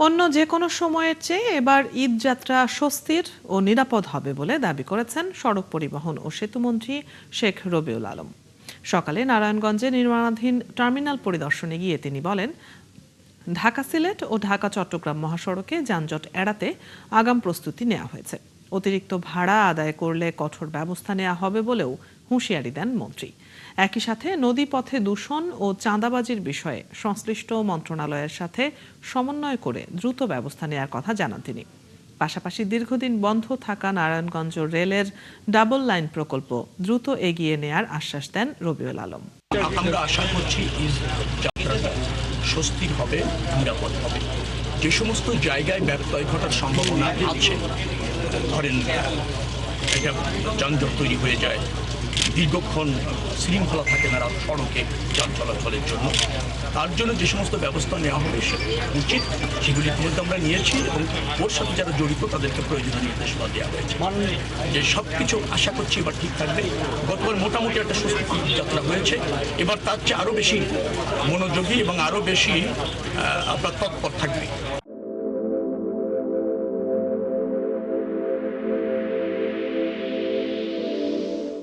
অন্য যে কোনো সময়ের চেয়ে এবার ঈদ যাত্রা স্বস্তির ও নিরাপদ হবে বলে দাবি করেছেন সড়ক পরিবহন ও সেতুমন্ত্রী শেখ রবিউল আলম। সকালে নারায়ণগঞ্জে নির্মাণাধীন টার্মিনাল পরিদর্শনে গিয়ে তিনি বলেন, ঢাকা সিলেট ও ঢাকা চট্টগ্রাম মহাসড়কে যানজট এড়াতে আগাম প্রস্তুতি নেওয়া হয়েছে। অতিরিক্ত ভাড়া আদায় করলে কঠোর ব্যবস্থা নেওয়া হবে বলেও হুঁশিয়ারি দেন মন্ত্রী। একই সাথে নদীপথে দূষণ ও চাঁদাবাজির বিষয়ে সংশ্লিষ্ট মন্ত্রণালয়ের সাথে সমন্বয় করে দ্রুত ব্যবস্থা নেওয়ার কথা জানান তিনি। পাশাপাশি দীর্ঘদিন বন্ধ থাকা নারায়ণগঞ্জ রেলের ডাবল লাইন প্রকল্প দ্রুত এগিয়ে নেয়ার আশ্বাস দেন রবিউল আলম। আমরা আশা করছি ঈদ যাত্রাটা স্বস্তির হবে, নিরাপদ হবে। যে সমস্ত জায়গায় ব্যত্যয় ঘটার সম্ভাবনা আছে, ধরেন এটা যানজট তৈরি হয়ে যায়, দীর্ঘক্ষণ শৃঙ্খলা থাকে না সড়কে যান চলাচলের জন্য, তার জন্য যে সমস্ত ব্যবস্থা নেওয়া হবে উচিত সেগুলি ইতিমধ্যে আমরা নিয়েছি এবং ওর সাথে যারা জড়িত তাদেরকে প্রয়োজনীয় নির্দেশনা দেওয়া হয়েছে। যে সব কিছু আশা করছি এবার ঠিক থাকবে। গতবার মোটামুটি একটা স্বস্তি যাত্রা হয়েছে, এবার তার চেয়ে আরও বেশি মনোযোগী এবং আরও বেশি আপনার তৎপর থাকবে।